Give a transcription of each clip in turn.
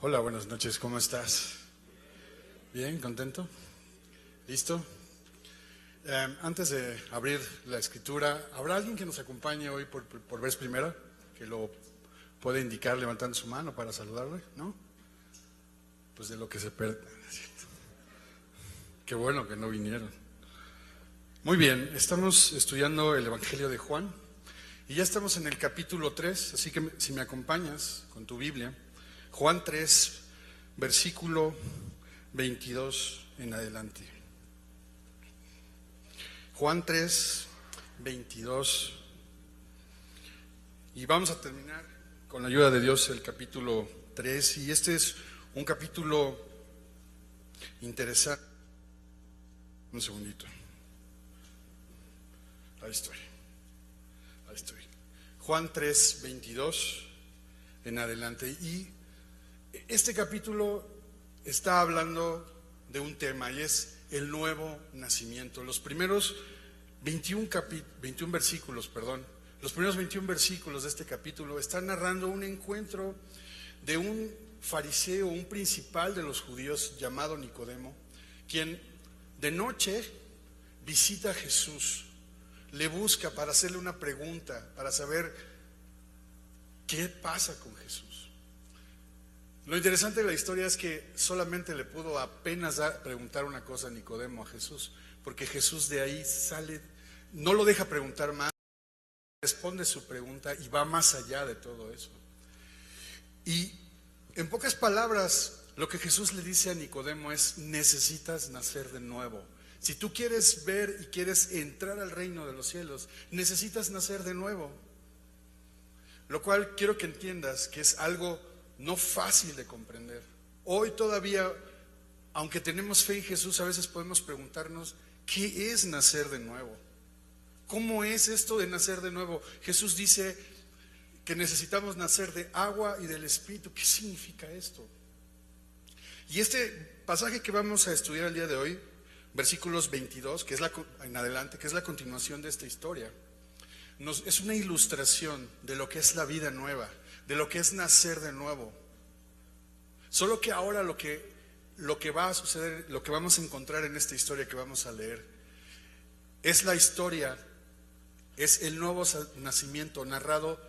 Hola, buenas noches, ¿cómo estás? ¿Bien? ¿Contento? ¿Listo? Antes de abrir la escritura, ¿habrá alguien que nos acompañe hoy por vez primera? Que lo puede indicar levantando su mano para saludarle, ¿no? Pues de lo que se pierde. Qué bueno que no vinieron. Muy bien, estamos estudiando el Evangelio de Juan y ya estamos en el capítulo 3, así que si me acompañas con tu Biblia, Juan 3, versículo 22 en adelante. Juan 3, 22. Y vamos a terminar con la ayuda de Dios el capítulo 3. Y este es un capítulo interesante. Un segundito. Ahí estoy. Juan 3, 22 en adelante. Y este capítulo está hablando de un tema y es el nuevo nacimiento. Los primeros 21 versículos, los primeros 21 versículos de este capítulo están narrando un encuentro de un fariseo, un principal de los judíos llamado Nicodemo, quien de noche visita a Jesús, le busca para hacerle una pregunta, para saber qué pasa con Jesús. Lo interesante de la historia es que solamente le pudo apenas preguntar una cosa a Nicodemo, a Jesús, porque Jesús de ahí sale, no lo deja preguntar más, responde su pregunta y va más allá de todo eso. Y en pocas palabras, lo que Jesús le dice a Nicodemo es: necesitas nacer de nuevo. Si tú quieres ver y quieres entrar al reino de los cielos, necesitas nacer de nuevo. Lo cual quiero que entiendas que es algo no fácil de comprender. Hoy todavía, aunque tenemos fe en Jesús, a veces podemos preguntarnos: ¿qué es nacer de nuevo? ¿Cómo es esto de nacer de nuevo? Jesús dice que necesitamos nacer de agua y del Espíritu. ¿Qué significa esto? Y este pasaje que vamos a estudiar el día de hoy, versículos 22, que es en adelante, que es la continuación de esta historia, es una ilustración de lo que es la vida nueva, de lo que es nacer de nuevo. Solo que ahora lo que va a suceder, lo que vamos a encontrar en esta historia que vamos a leer, es la historia, es el nuevo nacimiento narrado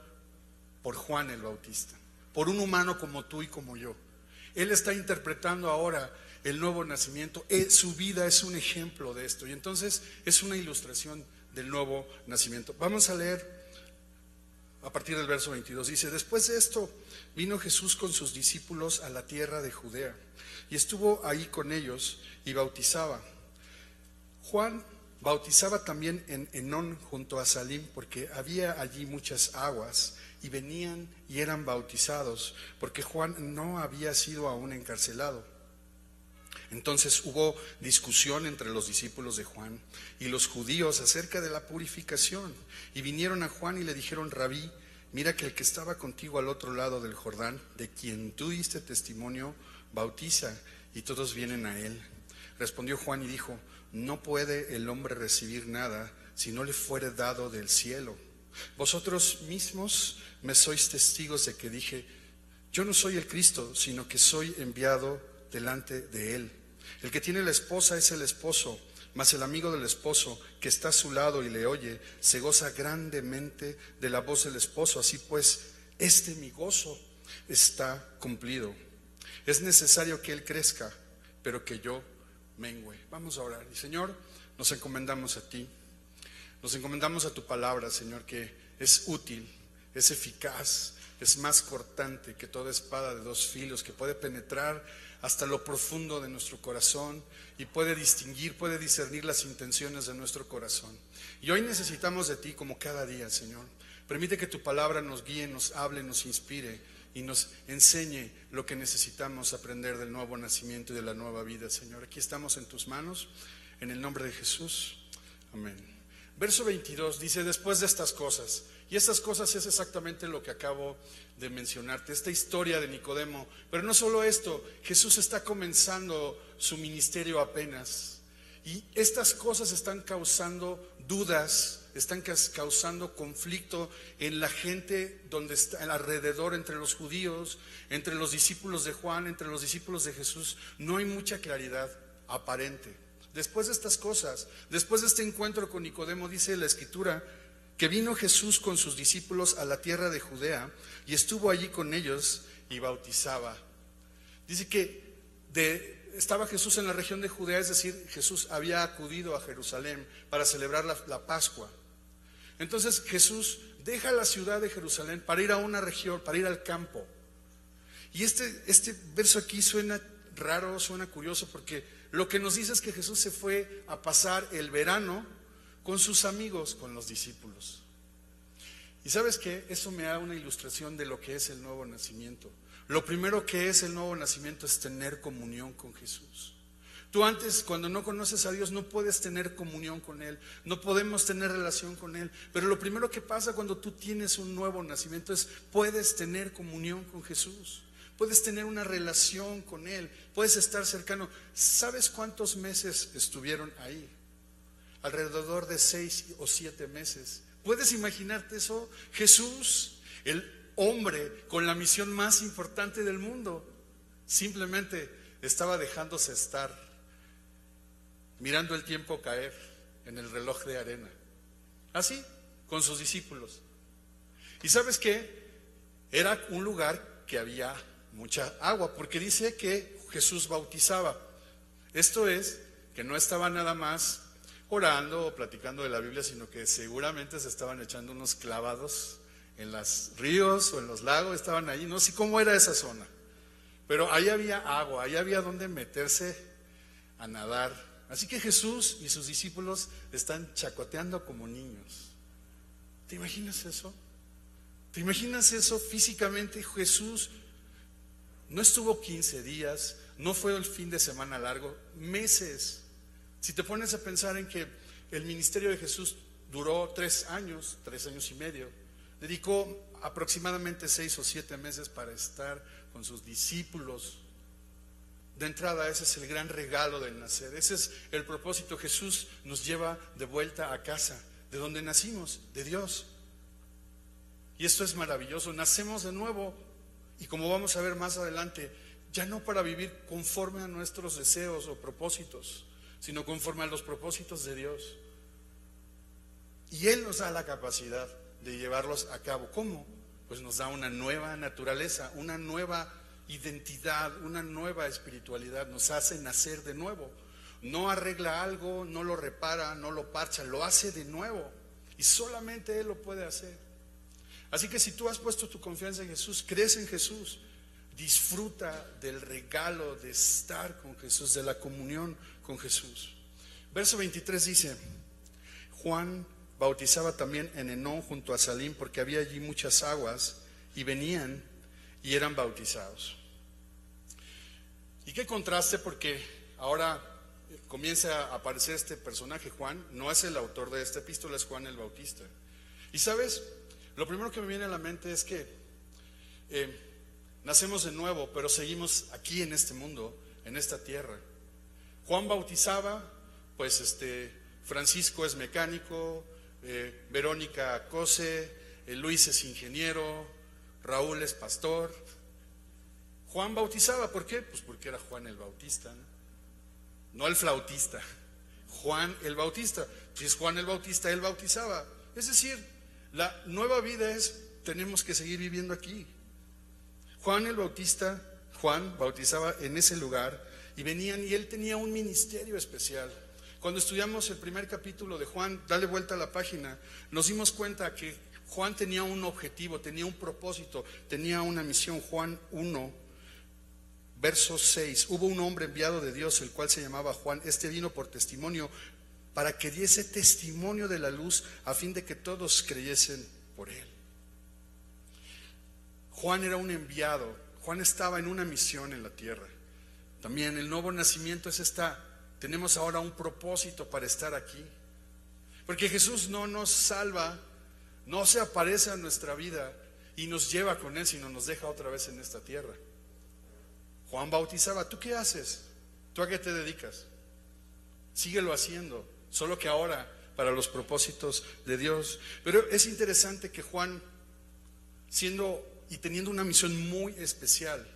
por Juan el Bautista, por un humano como tú y como yo. Él está interpretando ahora el nuevo nacimiento. Su vida es un ejemplo de esto, y entonces es una ilustración del nuevo nacimiento. Vamos a leer a partir del verso 22. Dice: después de esto vino Jesús con sus discípulos a la tierra de Judea y estuvo ahí con ellos y bautizaba. Juan bautizaba también en Enón junto a Salim, porque había allí muchas aguas, y venían y eran bautizados, porque Juan no había sido aún encarcelado. Entonces hubo discusión entre los discípulos de Juan y los judíos acerca de la purificación, y vinieron a Juan y le dijeron: Rabí, mira que el que estaba contigo al otro lado del Jordán, de quien tú diste testimonio, bautiza, y todos vienen a él. Respondió Juan y dijo: no puede el hombre recibir nada si no le fuere dado del cielo. Vosotros mismos me sois testigos de que dije: yo no soy el Cristo, sino que soy enviado delante de él. El que tiene la esposa es el esposo, mas el amigo del esposo que está a su lado y le oye, se goza grandemente de la voz del esposo. Así pues, mi gozo está cumplido. Es necesario que él crezca, pero que yo mengüe. Vamos a orar. Y Señor, nos encomendamos a ti, nos encomendamos a tu palabra, Señor, que es útil, es eficaz, es más cortante que toda espada de dos filos, que puede penetrar hasta lo profundo de nuestro corazón y puede distinguir, puede discernir las intenciones de nuestro corazón. Y hoy necesitamos de ti como cada día, Señor. Permite que tu palabra nos guíe, nos hable, nos inspire y nos enseñe lo que necesitamos aprender del nuevo nacimiento y de la nueva vida, Señor. Aquí estamos en tus manos, en el nombre de Jesús. Amén. Verso 22 dice: después de estas cosas. Y estas cosas es exactamente lo que acabo de mencionarte, esta historia de Nicodemo. Pero no solo esto, Jesús está comenzando su ministerio apenas. Y estas cosas están causando dudas están causando conflicto en la gente donde está alrededor, entre los judíos, entre los discípulos de Juan, entre los discípulos de Jesús. No hay mucha claridad aparente. Después de estas cosas, después de este encuentro con Nicodemo, dice la Escritura que vino Jesús con sus discípulos a la tierra de Judea y estuvo allí con ellos y bautizaba. Dice que estaba Jesús en la región de Judea, es decir, Jesús había acudido a Jerusalén para celebrar la Pascua. Entonces Jesús deja la ciudad de Jerusalén para ir a una región, para ir al campo. Y este verso aquí suena raro, suena curioso, porque lo que nos dice es que Jesús se fue a pasar el verano con sus amigos, con los discípulos. Y ¿sabes qué? Eso me da una ilustración de lo que es el nuevo nacimiento. Lo primero que es el nuevo nacimiento es tener comunión con Jesús. Tú antes, cuando no conoces a Dios, no puedes tener comunión con Él, no podemos tener relación con Él. Pero lo primero que pasa cuando tú tienes un nuevo nacimiento es puedes tener comunión con Jesús. Puedes tener una relación con Él, puedes estar cercano. ¿Sabes cuántos meses estuvieron ahí? Alrededor de 6 o 7 meses. ¿Puedes imaginarte eso? Jesús, el hombre con la misión más importante del mundo, simplemente estaba dejándose estar, mirando el tiempo caer en el reloj de arena. Así, con sus discípulos. ¿Y sabes qué? Era un lugar que había mucha agua, porque dice que Jesús bautizaba. Esto es, que no estaba nada más orando o platicando de la Biblia, sino que seguramente se estaban echando unos clavados en los ríos o en los lagos, estaban ahí, no sé cómo era esa zona, pero ahí había agua, ahí había donde meterse a nadar. Así que Jesús y sus discípulos están chacoteando como niños. ¿Te imaginas eso? ¿Te imaginas eso físicamente? Jesús no estuvo 15 días, no fue el fin de semana largo, meses. Si te pones a pensar en que el ministerio de Jesús duró 3 años y medio, dedicó aproximadamente 6 o 7 meses para estar con sus discípulos. De entrada, ese es el gran regalo del nacer, ese es el propósito. Jesús nos lleva de vuelta a casa, de donde nacimos, de Dios. Y esto es maravilloso, nacemos de nuevo. Y como vamos a ver más adelante, ya no para vivir conforme a nuestros deseos o propósitos, sino conforme a los propósitos de Dios. Y Él nos da la capacidad de llevarlos a cabo. ¿Cómo? Pues nos da una nueva naturaleza, una nueva identidad, una nueva espiritualidad. Nos hace nacer de nuevo. No arregla algo, no lo repara, no lo parcha, lo hace de nuevo. Y solamente Él lo puede hacer. Así que si tú has puesto tu confianza en Jesús, crees en Jesús, disfruta del regalo de estar con Jesús, de la comunión con Jesús. Verso 23 dice: Juan bautizaba también en Enón junto a Salim, porque había allí muchas aguas, y venían y eran bautizados. Y qué contraste, porque ahora comienza a aparecer este personaje. Juan no es el autor de esta epístola, es Juan el Bautista. Y sabes, lo primero que me viene a la mente es que nacemos de nuevo, pero seguimos aquí en este mundo, en esta tierra. Juan bautizaba, pues Francisco es mecánico, Verónica cose, Luis es ingeniero, Raúl es pastor. Juan bautizaba, ¿por qué? Pues porque era Juan el Bautista, no el flautista, Juan el Bautista. Si es Juan el Bautista, él bautizaba. Es decir, la nueva vida es, tenemos que seguir viviendo aquí. Juan el Bautista, Juan bautizaba en ese lugar, y venían, y él tenía un ministerio especial. Cuando estudiamos el primer capítulo de Juan, dale vuelta a la página, nos dimos cuenta que Juan tenía un objetivo, tenía un propósito, tenía una misión. Juan 1, verso 6: hubo un hombre enviado de Dios, el cual se llamaba Juan. Este vino por testimonio, para que diese testimonio de la luz, a fin de que todos creyesen por él. Juan era un enviado, Juan estaba en una misión en la tierra. También el nuevo nacimiento es tenemos ahora un propósito para estar aquí. Porque Jesús no nos salva, no se aparece a nuestra vida y nos lleva con Él, sino nos deja otra vez en esta tierra. Juan bautizaba. ¿Tú qué haces? ¿Tú a qué te dedicas? Síguelo haciendo, solo que ahora para los propósitos de Dios. Pero es interesante que Juan, siendo y teniendo una misión muy especial,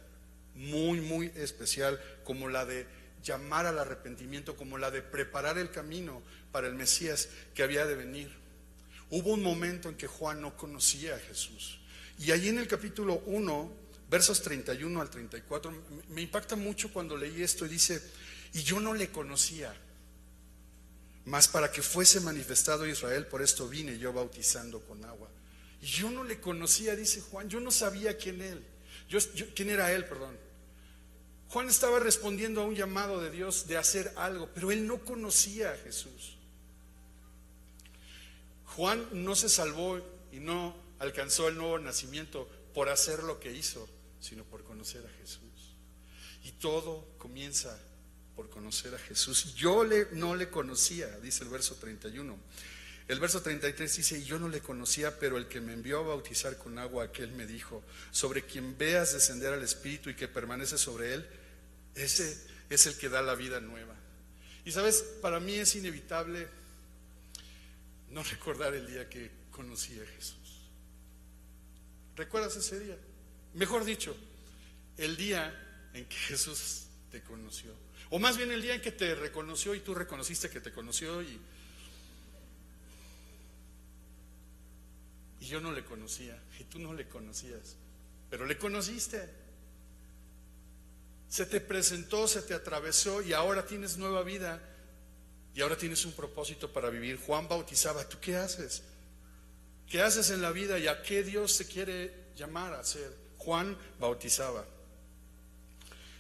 muy especial, como la de llamar al arrepentimiento, como la de preparar el camino para el Mesías que había de venir, hubo un momento en que Juan no conocía a Jesús. Y allí en el capítulo 1, versos 31 al 34, me impacta mucho cuando leí esto y dice: y yo no le conocía, mas para que fuese manifestado a Israel, por esto vine yo bautizando con agua. Y yo no le conocía, dice Juan, yo no sabía quién era él, perdón. Juan estaba respondiendo a un llamado de Dios de hacer algo, pero él no conocía a Jesús. Juan no se salvó y no alcanzó el nuevo nacimiento por hacer lo que hizo, sino por conocer a Jesús. Y todo comienza por conocer a Jesús. Yo no le conocía, dice el verso 31. El verso 33 dice: y yo no le conocía, pero el que me envió a bautizar con agua, aquel me dijo: sobre quien veas descender al Espíritu y que permanece sobre él, ese es el que da la vida nueva. Y sabes, para mí es inevitable no recordar el día que conocí a Jesús. ¿Recuerdas ese día? Mejor dicho, el día en que Jesús te conoció, o más bien el día en que te reconoció y tú reconociste que te conoció, y yo no le conocía y tú no le conocías, pero le conociste. Se te presentó, se te atravesó y ahora tienes nueva vida y ahora tienes un propósito para vivir. Juan bautizaba, ¿tú qué haces? ¿Qué haces en la vida y a qué Dios te quiere llamar a hacer? Juan bautizaba.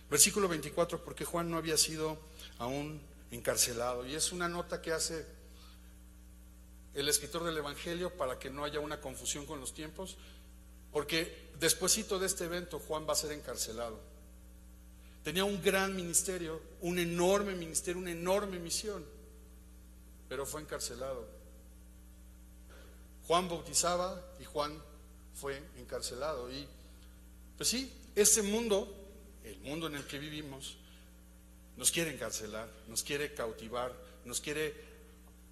Versículo 24, porque Juan no había sido aún encarcelado. Y es una nota que hace el escritor del Evangelio para que no haya una confusión con los tiempos, porque despuesito de este evento Juan va a ser encarcelado. Tenía un gran ministerio, un enorme ministerio, una enorme misión, pero fue encarcelado. Juan bautizaba y Juan fue encarcelado. Y pues sí, este mundo, el mundo en el que vivimos, nos quiere encarcelar, nos quiere cautivar, nos quiere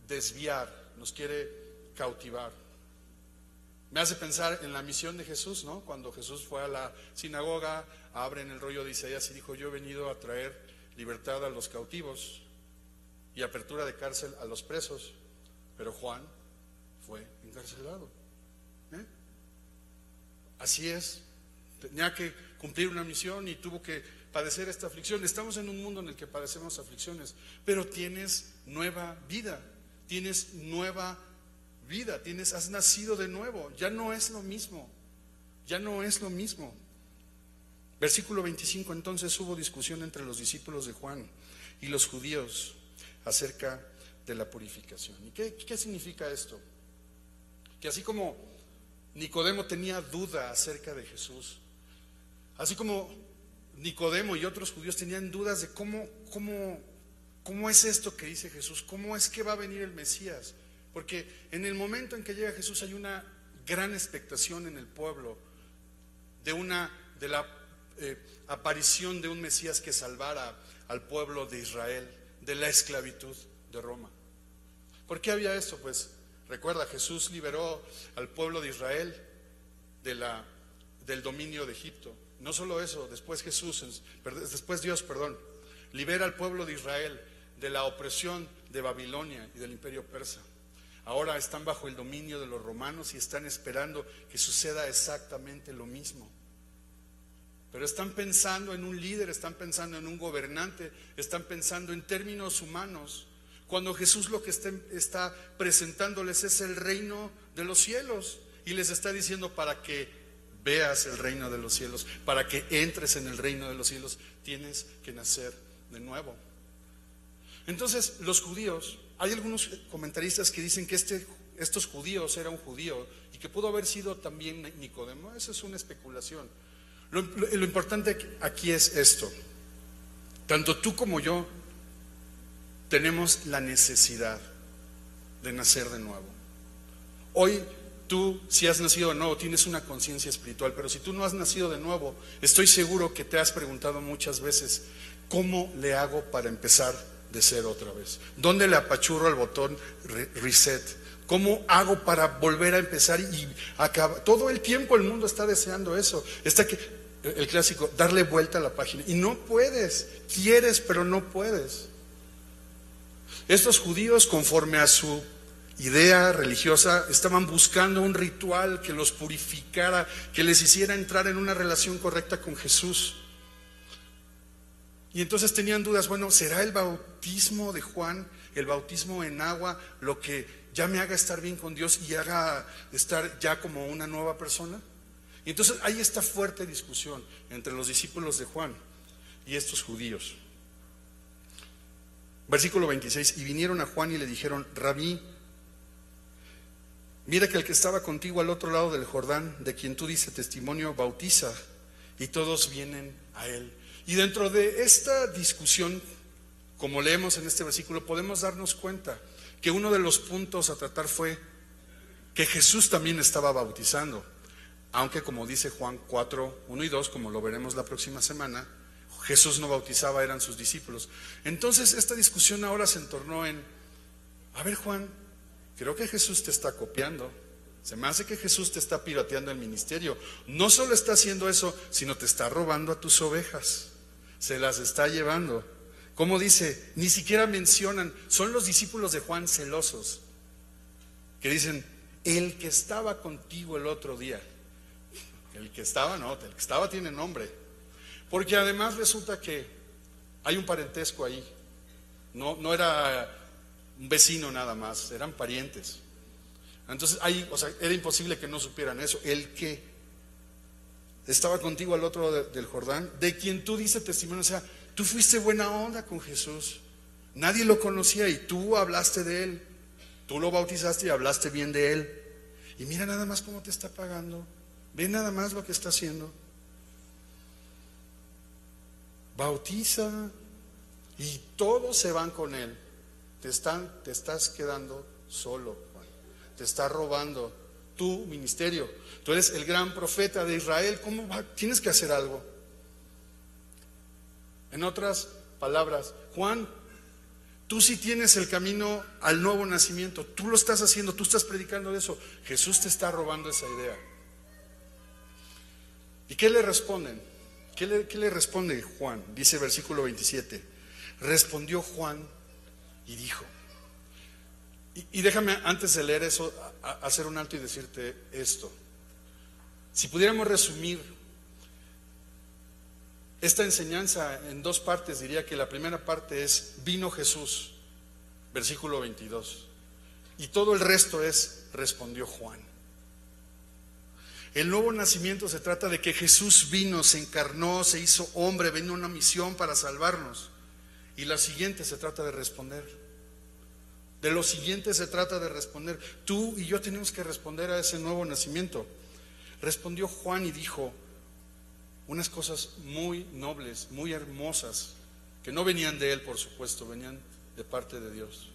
desviar, nos quiere cautivar. Me hace pensar en la misión de Jesús, ¿no? Cuando Jesús fue a la sinagoga, abren el rollo de Isaías y dijo: yo he venido a traer libertad a los cautivos y apertura de cárcel a los presos. Pero Juan fue encarcelado. Así es, tenía que cumplir una misión y tuvo que padecer esta aflicción. Estamos en un mundo en el que padecemos aflicciones, pero tienes nueva vida, tienes nueva vida, has nacido de nuevo. Ya no es lo mismo, ya no es lo mismo. Versículo 25, entonces hubo discusión entre los discípulos de Juan y los judíos acerca de la purificación. ¿Y qué significa esto? Que así como Nicodemo tenía duda acerca de Jesús, así como Nicodemo y otros judíos tenían dudas de cómo es esto que dice Jesús, cómo es que va a venir el Mesías. Porque en el momento en que llega Jesús hay una gran expectación en el pueblo de la aparición de un Mesías que salvara al pueblo de Israel de la esclavitud de Roma. ¿Por qué había esto? Pues recuerda, Jesús liberó al pueblo de Israel del dominio de Egipto. No solo eso, después Dios libera al pueblo de Israel de la opresión de Babilonia y del imperio persa. Ahora están bajo el dominio de los romanos y están esperando que suceda exactamente lo mismo. Pero están pensando en un líder, están pensando en un gobernante, están pensando en términos humanos, cuando Jesús lo que está presentándoles es el reino de los cielos y les está diciendo: para que veas el reino de los cielos, para que entres en el reino de los cielos, tienes que nacer de nuevo. Entonces los judíos, hay algunos comentaristas que dicen que estos judíos era un judío y que pudo haber sido también Nicodemo. Esa es una especulación. Lo importante aquí es esto: tanto tú como yo tenemos la necesidad de nacer de nuevo. Hoy tú, si has nacido de nuevo, tienes una conciencia espiritual, pero si tú no has nacido de nuevo, estoy seguro que te has preguntado muchas veces: ¿cómo le hago para empezar de ser otra vez? ¿Dónde le apachurro al botón reset? ¿Cómo hago para volver a empezar y acabar? Todo el tiempo el mundo está deseando eso. El clásico, darle vuelta a la página. Y no puedes, quieres, pero no puedes. Estos judíos, conforme a su idea religiosa, estaban buscando un ritual que los purificara, que les hiciera entrar en una relación correcta con Jesús. Y entonces tenían dudas, bueno, ¿será el bautismo de Juan, el bautismo en agua, lo que ya me haga estar bien con Dios y haga estar ya como una nueva persona? Y entonces hay esta fuerte discusión entre los discípulos de Juan y estos judíos. Versículo 26, y vinieron a Juan y le dijeron, Rabí, mira que el que estaba contigo al otro lado del Jordán, de quien tú dices testimonio, bautiza, y todos vienen a él. Y dentro de esta discusión, como leemos en este versículo, podemos darnos cuenta que uno de los puntos a tratar fue que Jesús también estaba bautizando, aunque como dice Juan 4, 1 y 2, como lo veremos la próxima semana, Jesús no bautizaba, eran sus discípulos. Entonces esta discusión ahora se entornó en, a ver Juan, creo que Jesús te está copiando. Se me hace que Jesús te está pirateando el ministerio. No solo está haciendo eso, sino te está robando a tus ovejas. Se las está llevando. Como dice, ni siquiera mencionan, son los discípulos de Juan celosos, que dicen, el que estaba contigo el otro día. El que estaba no, el que estaba tiene nombre. Porque además resulta que hay un parentesco ahí. No era un vecino nada más, eran parientes. Entonces era imposible que no supieran eso. El que estaba contigo al otro lado del Jordán, de quien tú dices testimonio, o sea, tú fuiste buena onda con Jesús. Nadie lo conocía y tú hablaste de él. Tú lo bautizaste y hablaste bien de él. Y mira nada más cómo te está pagando. Ve nada más lo que está haciendo. Bautiza y todos se van con él. Te estás quedando solo, Juan. Te está robando tu ministerio. Tú eres el gran profeta de Israel. ¿Cómo va? Tienes que hacer algo. En otras palabras, Juan, tú sí tienes el camino al nuevo nacimiento. Tú lo estás haciendo, tú estás predicando de eso. Jesús te está robando esa idea. ¿Y qué le responden? ¿Qué le responde Juan? Dice versículo 27. Respondió Juan y dijo. Y déjame antes de leer eso, hacer un alto y decirte esto. Si pudiéramos resumir esta enseñanza en dos partes, diría que la primera parte es, vino Jesús, versículo 22. Y todo el resto es, respondió Juan. El nuevo nacimiento se trata de que Jesús vino, se encarnó, se hizo hombre, vino a una misión para salvarnos. Y la siguiente se trata de responder. De lo siguiente se trata de responder. Tú y yo tenemos que responder a ese nuevo nacimiento. Respondió Juan y dijo unas cosas muy nobles, muy hermosas, que no venían de él, por supuesto, venían de parte de Dios.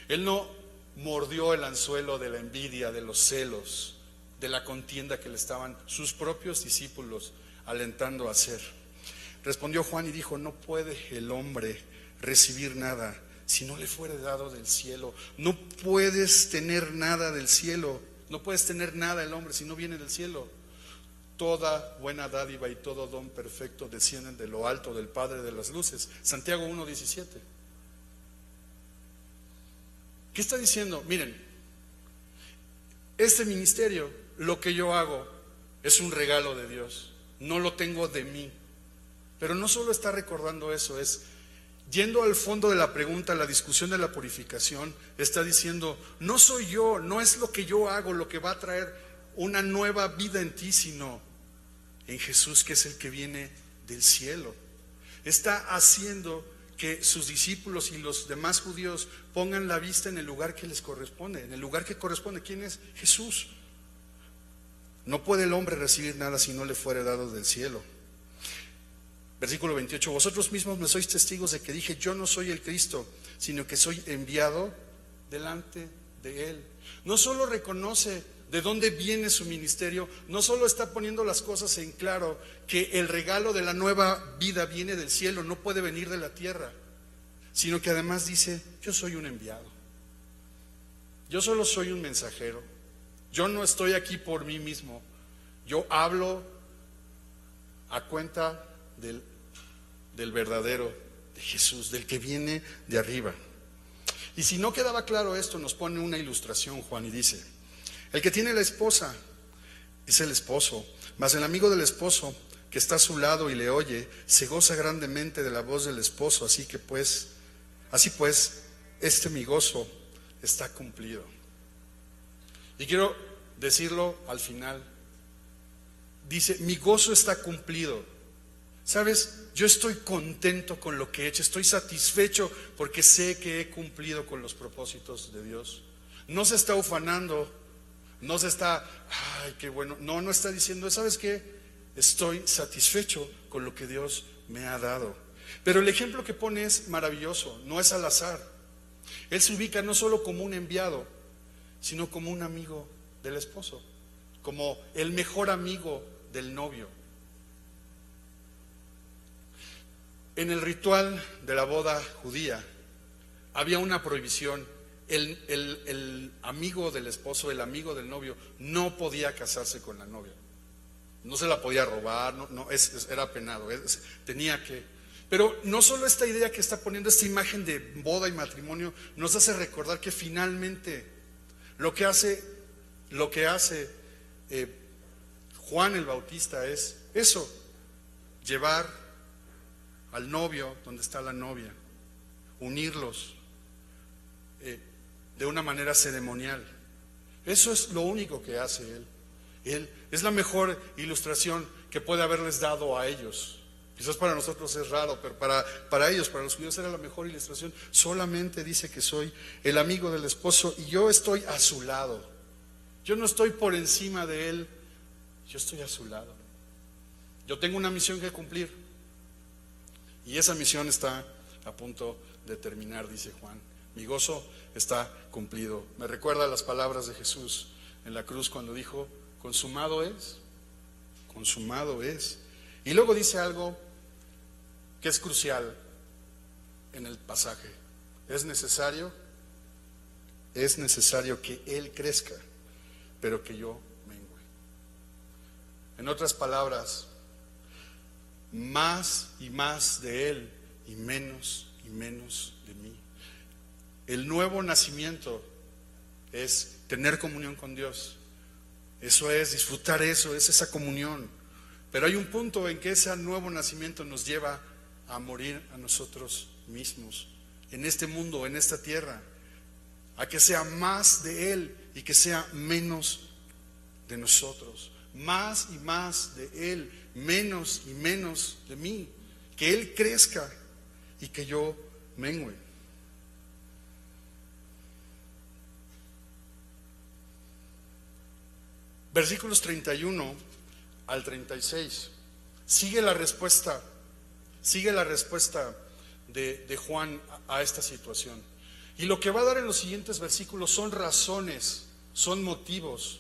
Él no mordió el anzuelo de la envidia, de los celos, de la contienda que le estaban sus propios discípulos alentando a hacer. Respondió Juan y dijo, no puede el hombre recibir nada si no le fuere dado del cielo. No puedes tener nada del cielo, no puedes tener nada el hombre si no viene del cielo. Toda buena dádiva y todo don perfecto descienden de lo alto del Padre de las luces. Santiago 1:17. ¿Qué está diciendo? Miren, este ministerio, lo que yo hago es un regalo de Dios, no lo tengo de mí. Pero no solo está recordando eso, es yendo al fondo de la pregunta, la discusión de la purificación, está diciendo, no soy yo, no es lo que yo hago lo que va a traer una nueva vida en ti, sino en Jesús, que es el que viene del cielo. Está haciendo que sus discípulos y los demás judíos pongan la vista en el lugar que les corresponde, en el lugar que corresponde. ¿Quién es? Jesús. No puede el hombre recibir nada si no le fuere dado del cielo. Versículo 28, vosotros mismos me sois testigos de que dije, yo no soy el Cristo, sino que soy enviado delante de Él. No solo reconoce de dónde viene su ministerio, no solo está poniendo las cosas en claro, que el regalo de la nueva vida viene del cielo, no puede venir de la tierra, sino que además dice, yo soy un enviado. Yo solo soy un mensajero. Yo no estoy aquí por mí mismo. Yo hablo a cuenta del verdadero, de Jesús, del que viene de arriba. Y si no quedaba claro esto, nos pone una ilustración Juan y dice, el que tiene la esposa es el esposo, mas el amigo del esposo que está a su lado y le oye, se goza grandemente de la voz del esposo, así pues, este mi gozo está cumplido. Y quiero decirlo al final, dice, mi gozo está cumplido. ¿Sabes? Yo estoy contento con lo que he hecho, estoy satisfecho porque sé que he cumplido con los propósitos de Dios. No se está ufanando, no se está, ay, qué bueno, no está diciendo, ¿sabes qué? Estoy satisfecho con lo que Dios me ha dado. Pero el ejemplo que pone es maravilloso, no es al azar. Él se ubica no solo como un enviado, sino como un amigo del esposo, como el mejor amigo del novio. En el ritual de la boda judía había una prohibición. El amigo del esposo, el amigo del novio, no podía casarse con la novia. No se la podía robar, era penado, tenía que. Pero no solo esta idea que está poniendo, esta imagen de boda y matrimonio, nos hace recordar que finalmente lo que hace Juan el Bautista es eso, llevar al novio donde está la novia, unirlos de una manera ceremonial. Eso es lo único que hace él es la mejor ilustración que puede haberles dado a ellos. Quizás para nosotros es raro, pero para ellos, para los judíos, era la mejor ilustración. Solamente dice que soy el amigo del esposo y yo estoy a su lado. Yo no estoy por encima de él, yo estoy a su lado. Yo tengo una misión que cumplir y esa misión está a punto de terminar, dice Juan. Mi gozo está cumplido. Me recuerda las palabras de Jesús en la cruz cuando dijo, consumado es, consumado es. Y luego dice algo que es crucial en el pasaje. Es necesario que Él crezca, pero que yo mengue. En otras palabras, más y más de Él y menos de mí. El nuevo nacimiento es tener comunión con Dios. Eso es disfrutar, eso es esa comunión. Pero hay un punto en que ese nuevo nacimiento nos lleva a morir a nosotros mismos, en este mundo, en esta tierra, a que sea más de Él y que sea menos de nosotros, más y más de Él, menos y menos de mí, que Él crezca y que yo mengue. Versículos 31 al 36, sigue la respuesta de Juan a esta situación. Y lo que va a dar en los siguientes versículos son razones, son motivos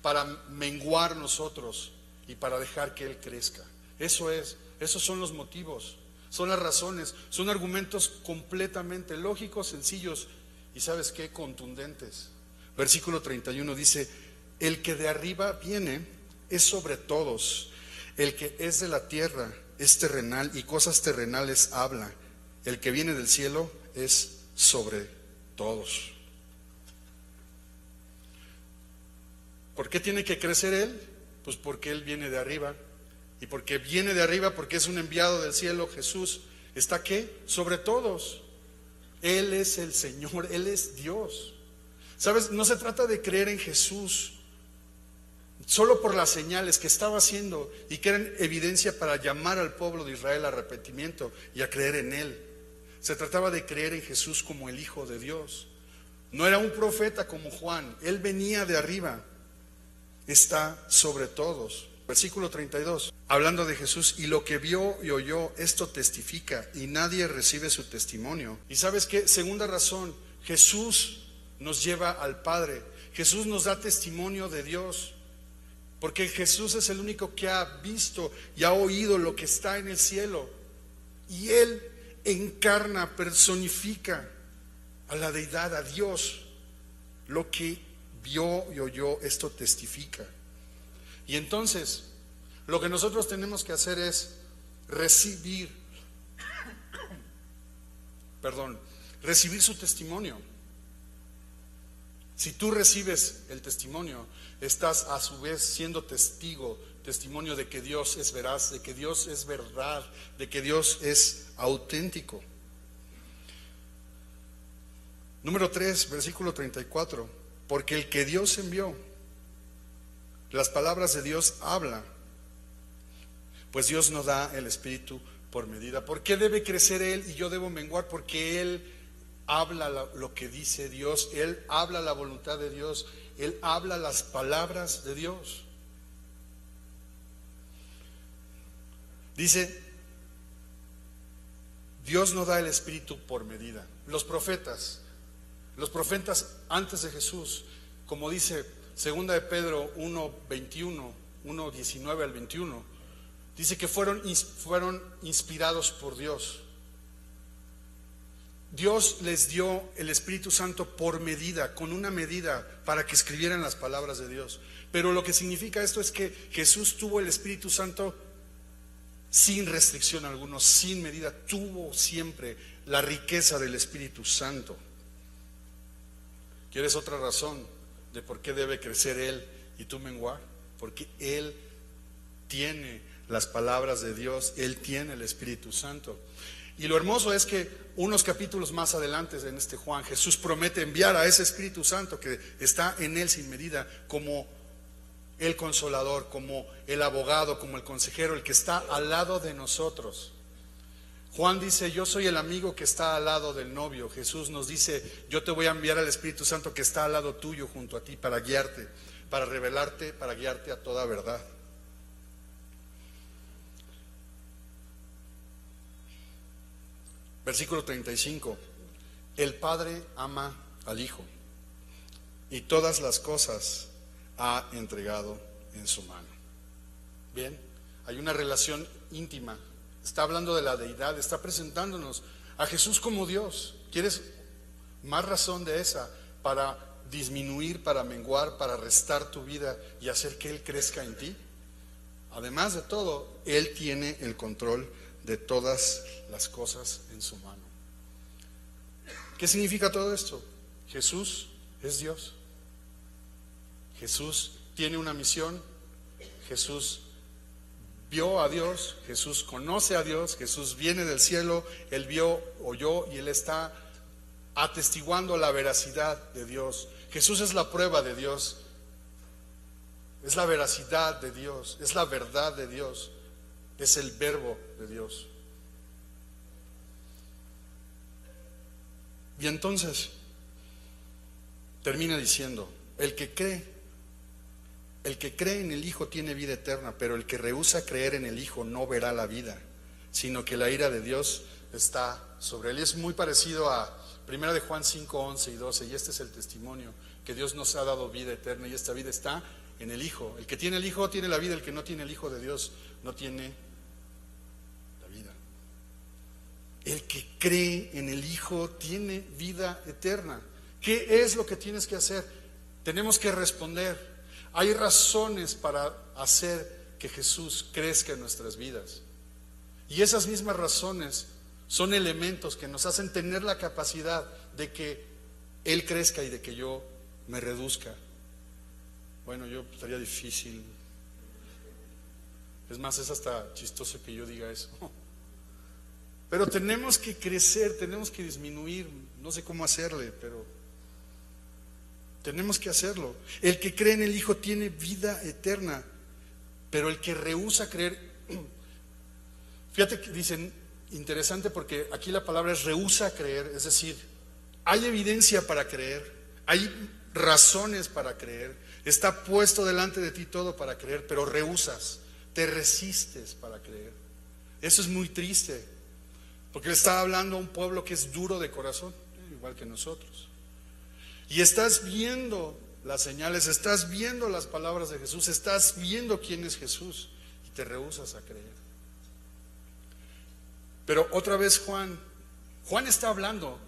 para menguar nosotros y para dejar que Él crezca. Esos son los motivos, son las razones, son argumentos completamente lógicos, sencillos y ¿sabes qué? Contundentes. Versículo 31 dice, el que de arriba viene es sobre todos, el que es de la tierra es terrenal y cosas terrenales habla, el que viene del cielo es sobre todos. ¿Por qué tiene que crecer Él? Pues porque Él viene de arriba, y porque viene de arriba, porque es un enviado del cielo. Jesús está ¿qué? Sobre todos. Él es el Señor, Él es Dios. ¿Sabes? No se trata de creer en Jesús solo por las señales que estaba haciendo y que eran evidencia para llamar al pueblo de Israel a arrepentimiento y a creer en Él. Se trataba de creer en Jesús como el Hijo de Dios. No era un profeta como Juan, Él venía de arriba, está sobre todos. Versículo 32, hablando de Jesús, y lo que vio y oyó, esto testifica, y nadie recibe su testimonio. Y ¿sabes qué? Segunda razón, Jesús nos lleva al Padre. Jesús nos da testimonio de Dios, porque Jesús es el único que ha visto y ha oído lo que está en el cielo. Y Él encarna, personifica a la deidad, a Dios. Lo que vio y oyó, esto testifica. Y entonces, lo que nosotros tenemos que hacer es recibir su testimonio. Si tú recibes el testimonio, estás a su vez siendo testimonio de que Dios es veraz, de que Dios es verdad, de que Dios es auténtico. Número 3, versículo 34. Porque el que Dios envió, las palabras de Dios habla, pues Dios no da el Espíritu por medida. ¿Por qué debe crecer Él y yo debo menguar? Porque Él habla lo que dice Dios, Él habla la voluntad de Dios, Él habla las palabras de Dios. Dice, Dios no da el Espíritu por medida. Los profetas antes de Jesús, como dice 2 de Pedro 1:21, 1:19 al 21, dice que fueron inspirados por Dios. Dios les dio el Espíritu Santo por medida, con una medida, para que escribieran las palabras de Dios. Pero lo que significa esto es que Jesús tuvo el Espíritu Santo sin restricción alguna, sin medida. Tuvo siempre la riqueza del Espíritu Santo. ¿Quieres otra razón de por qué debe crecer Él y tú menguar? Porque Él tiene las palabras de Dios, Él tiene el Espíritu Santo. Y lo hermoso es que unos capítulos más adelante en este Juan, Jesús promete enviar a ese Espíritu Santo que está en Él sin medida, como el consolador, como el abogado, como el consejero, el que está al lado de nosotros. Juan dice, yo soy el amigo que está al lado del novio. Jesús nos dice, yo te voy a enviar al Espíritu Santo que está al lado tuyo, junto a ti, para guiarte, para revelarte, para guiarte a toda verdad. Versículo 35. El Padre ama al Hijo y todas las cosas ha entregado en su mano. Bien, hay una relación íntima. Está hablando de la deidad, está presentándonos a Jesús como Dios. ¿Quieres más razón de esa para disminuir, para menguar, para restar tu vida y hacer que Él crezca en ti? Además de todo, Él tiene el control de todas las cosas en su mano. ¿Qué significa todo esto? Jesús es Dios. Jesús tiene una misión. Jesús vio a Dios, Jesús conoce a Dios, Jesús viene del cielo, Él vio, oyó y Él está atestiguando la veracidad de Dios. Jesús es la prueba de Dios, es la veracidad de Dios, es la verdad de Dios, es el verbo de Dios. Y entonces termina diciendo, el que cree en el Hijo tiene vida eterna, pero el que rehúsa creer en el Hijo no verá la vida, sino que la ira de Dios está sobre él. Y es muy parecido a 1 de Juan 5, 11 y 12, y este es el testimonio, que Dios nos ha dado vida eterna, y esta vida está en el Hijo. El que tiene el Hijo tiene la vida, el que no tiene el Hijo de Dios no tiene la vida. El que cree en el Hijo tiene vida eterna. ¿Qué es lo que tienes que hacer? Tenemos que responder. Hay razones para hacer que Jesús crezca en nuestras vidas. Y esas mismas razones son elementos que nos hacen tener la capacidad de que Él crezca y de que yo me reduzca. Bueno, estaría difícil. Es más, es hasta chistoso que yo diga eso. Pero tenemos que crecer, tenemos que disminuir. No sé cómo hacerle, pero tenemos que hacerlo. El que cree en el Hijo tiene vida eterna, pero el que rehúsa creer, fíjate que dicen, interesante porque aquí la palabra es rehúsa creer, es decir, hay evidencia para creer, hay razones para creer, está puesto delante de ti todo para creer, pero rehusas, te resistes para creer. Eso es muy triste, porque le está hablando a un pueblo que es duro de corazón, igual que nosotros. Y estás viendo las señales, estás viendo las palabras de Jesús, estás viendo quién es Jesús y te rehusas a creer. Pero otra vez Juan Juan está hablando,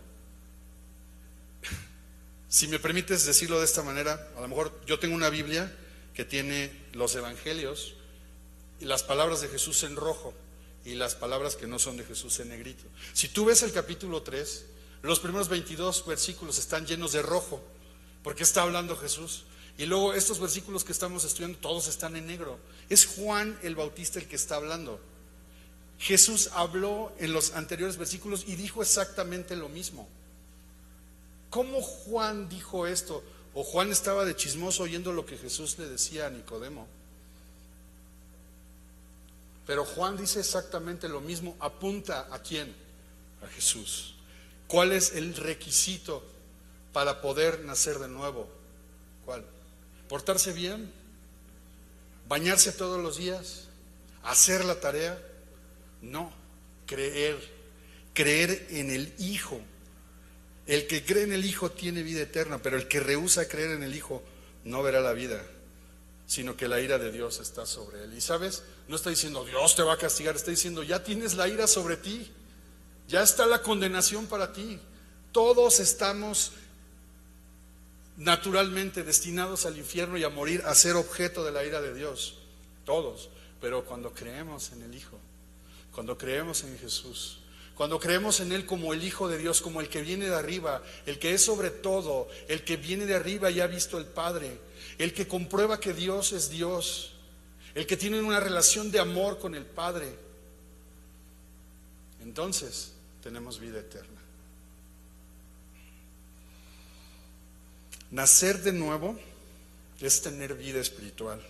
si me permites decirlo de esta manera, a lo mejor yo tengo una Biblia que tiene los evangelios y las palabras de Jesús en rojo y las palabras que no son de Jesús en negrito. Si tú ves el capítulo 3, los primeros 22 versículos están llenos de rojo, porque está hablando Jesús. Y luego estos versículos que estamos estudiando, todos están en negro. Es Juan el Bautista el que está hablando. Jesús habló en los anteriores versículos y dijo exactamente lo mismo. ¿Cómo Juan dijo esto? ¿O Juan estaba de chismoso oyendo lo que Jesús le decía a Nicodemo? Pero Juan dice exactamente lo mismo. ¿Apunta a quién? A Jesús. ¿Cuál es el requisito para poder nacer de nuevo? ¿Cuál? ¿Portarse bien? ¿Bañarse todos los días? ¿Hacer la tarea? No, creer en el Hijo. El que cree en el Hijo tiene vida eterna, pero el que rehúsa creer en el Hijo no verá la vida, sino que la ira de Dios está sobre él. Y sabes, no está diciendo Dios te va a castigar, está diciendo ya tienes la ira sobre ti, ya está la condenación para ti. Todos estamos naturalmente destinados al infierno y a morir, a ser objeto de la ira de Dios, todos. Pero cuando creemos en el Hijo, cuando creemos en Jesús, cuando creemos en Él como el Hijo de Dios, como el que viene de arriba, el que es sobre todo, el que viene de arriba y ha visto al Padre, el que comprueba que Dios es Dios, el que tiene una relación de amor con el Padre, entonces tenemos vida eterna. Nacer de nuevo es tener vida espiritual,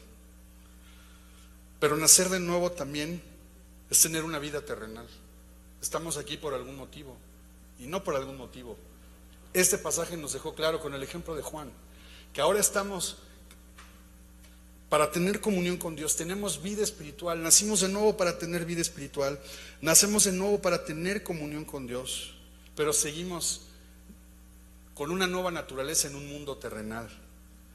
pero nacer de nuevo también es tener una vida terrenal. Estamos aquí por algún motivo y no por algún motivo. Este pasaje nos dejó claro con el ejemplo de Juan, que ahora estamos para tener comunión con Dios, tenemos vida espiritual, nacimos de nuevo para tener vida espiritual, nacemos de nuevo para tener comunión con Dios, pero seguimos con una nueva naturaleza en un mundo terrenal.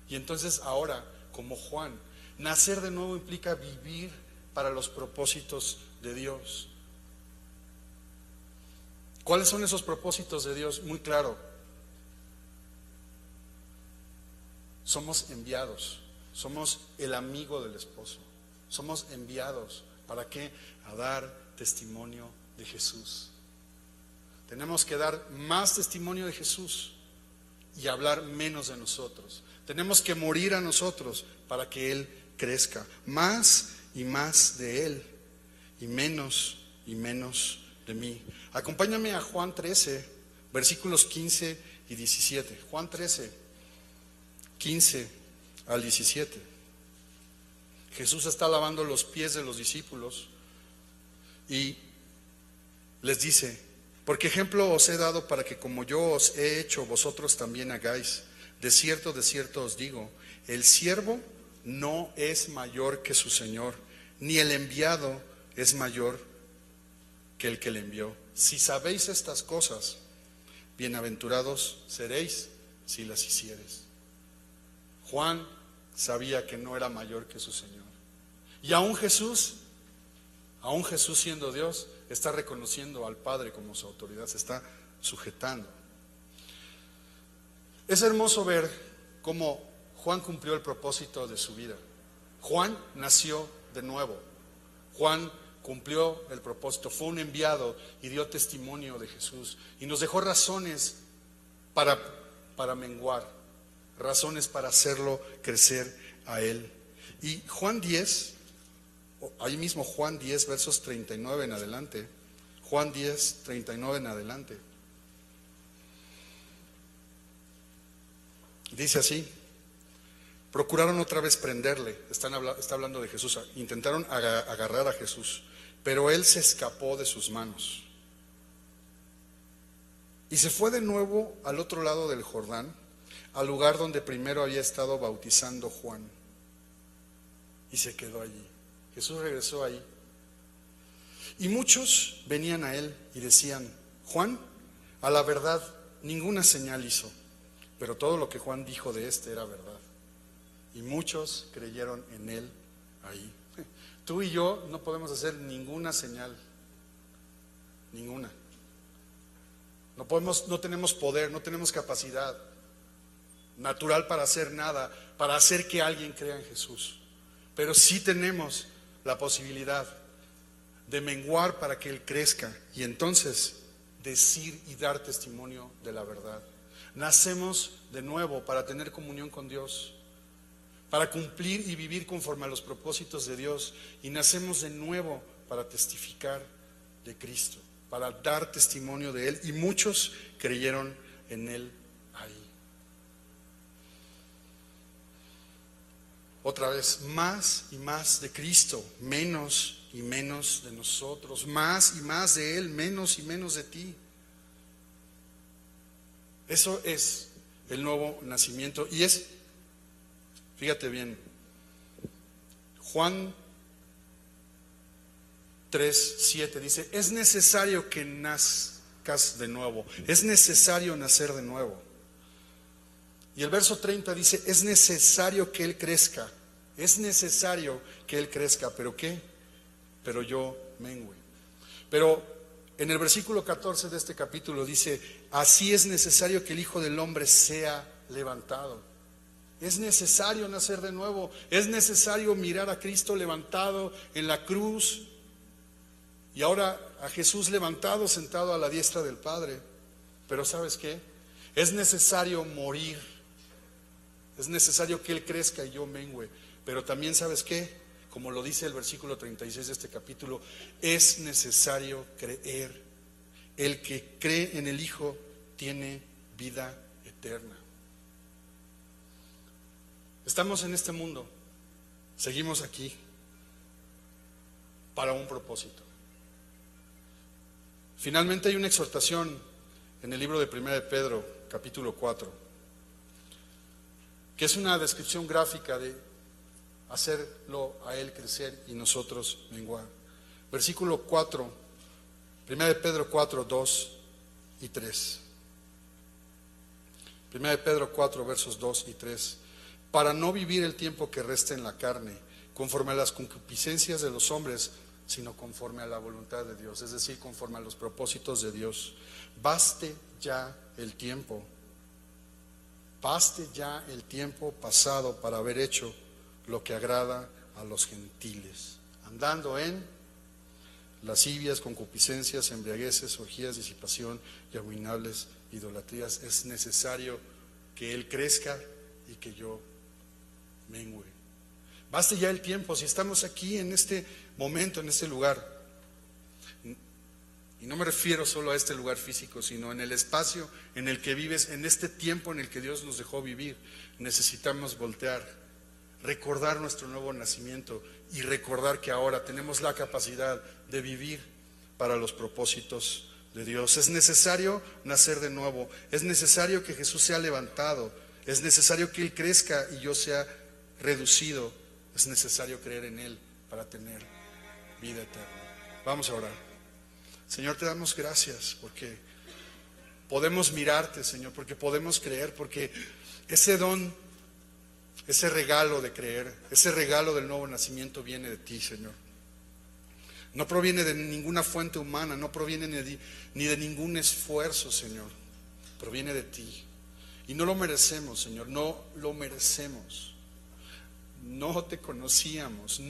Y entonces ahora, como Juan, nacer de nuevo implica vivir para los propósitos de Dios. ¿Cuáles son esos propósitos de Dios? Muy claro. Somos enviados, somos el amigo del esposo, somos enviados. ¿Para qué? A dar testimonio de Jesús. Tenemos que dar más testimonio de Jesús y hablar menos de nosotros. Tenemos que morir a nosotros para que Él crezca. Más y más de Él y menos de mí. Acompáñame a Juan 13, versículos 15 y 17. Juan 13, 15 al 17. Jesús está lavando los pies de los discípulos y les dice: porque ejemplo os he dado para que como yo os he hecho, vosotros también hagáis. De cierto os digo, el siervo no es mayor que su Señor, ni el enviado es mayor que el que le envió. Si sabéis estas cosas, bienaventurados seréis si las hiciereis. Juan sabía que no era mayor que su Señor. Y aún Jesús siendo Dios, está reconociendo al Padre como su autoridad, se está sujetando. Es hermoso ver cómo Juan cumplió el propósito de su vida. Juan nació de nuevo. Juan cumplió el propósito, fue un enviado y dio testimonio de Jesús. Y nos dejó razones para menguar, razones para hacerlo crecer a Él. Y Juan 10, ahí mismo Juan 10, versos 39 en adelante. Juan 10, 39 en adelante. Dice así: procuraron otra vez prenderle, está hablando de Jesús, intentaron agarrar a Jesús, pero Él se escapó de sus manos. Y se fue de nuevo al otro lado del Jordán, al lugar donde primero había estado bautizando Juan. Y se quedó allí. Jesús regresó ahí. Y muchos venían a Él y decían: Juan, a la verdad, ninguna señal hizo, pero todo lo que Juan dijo de este era verdad. Y muchos creyeron en Él ahí. Tú y yo no podemos hacer ninguna señal, ninguna. No tenemos poder, no tenemos capacidad natural para hacer nada, para hacer que alguien crea en Jesús. Pero sí tenemos la posibilidad de menguar para que Él crezca y entonces decir y dar testimonio de la verdad. Nacemos de nuevo para tener comunión con Dios, para cumplir y vivir conforme a los propósitos de Dios, y nacemos de nuevo para testificar de Cristo, para dar testimonio de Él, y muchos creyeron en Él ahí. Otra vez, más y más de Cristo, menos y menos de nosotros, más y más de Él, menos y menos de ti. Eso es el nuevo nacimiento. Y es, fíjate bien, Juan 3:7 dice: es necesario que nazcas de nuevo, es necesario nacer de nuevo. Y el verso 30 dice: es necesario que Él crezca, es necesario que Él crezca, ¿pero qué? Pero yo mengüe. Pero en el versículo 14 de este capítulo dice: así es necesario que el Hijo del Hombre sea levantado. Es necesario nacer de nuevo, es necesario mirar a Cristo levantado en la cruz y ahora a Jesús levantado, sentado a la diestra del Padre. Pero ¿sabes qué? Es necesario morir, es necesario que Él crezca y yo mengüe. Pero también, ¿sabes qué? Como lo dice el versículo 36 de este capítulo, es necesario creer. El que cree en el Hijo tiene vida eterna. Estamos en este mundo, seguimos aquí para un propósito. Finalmente hay una exhortación en el libro de 1 de Pedro, capítulo 4, que es una descripción gráfica de hacerlo a Él crecer y nosotros menguar. Versículo 4, 1 de Pedro 4, 2 y 3. 1 de Pedro 4, versos 2 y 3. Para no vivir el tiempo que resta en la carne, conforme a las concupiscencias de los hombres, sino conforme a la voluntad de Dios, es decir, conforme a los propósitos de Dios. Baste ya el tiempo pasado para haber hecho lo que agrada a los gentiles, andando en lascivias, concupiscencias, embriagueces, orgías, disipación y abominables idolatrías. Es necesario que Él crezca y que yo mengüe. Baste ya el tiempo. Si estamos aquí en este momento, en este lugar, y no me refiero solo a este lugar físico, sino en el espacio en el que vives, en este tiempo en el que Dios nos dejó vivir, necesitamos voltear, recordar nuestro nuevo nacimiento y recordar que ahora tenemos la capacidad de vivir para los propósitos de Dios. Es necesario nacer de nuevo, es necesario que Jesús sea levantado, es necesario que Él crezca y yo sea reducido, es necesario creer en Él para tener vida eterna. Vamos a orar. Señor, te damos gracias porque podemos mirarte, Señor, porque podemos creer, porque ese don, ese regalo de creer, ese regalo del nuevo nacimiento viene de ti, Señor. No proviene de ninguna fuente humana, no proviene ni de ningún esfuerzo, Señor. Proviene de ti. Y no lo merecemos, Señor, no lo merecemos. No te conocíamos,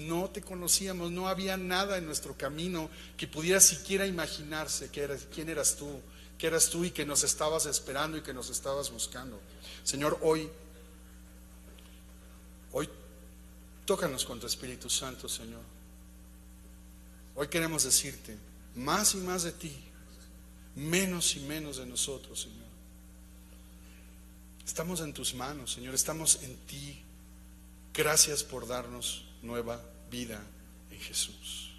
no había nada en nuestro camino que pudiera siquiera imaginarse quién eras tú y que nos estabas esperando y que nos estabas buscando. Señor, hoy tócanos con tu Espíritu Santo, Señor. Hoy queremos decirte más y más de ti, menos y menos de nosotros, Señor. Estamos en tus manos, Señor, estamos en ti. Gracias por darnos nueva vida en Jesús.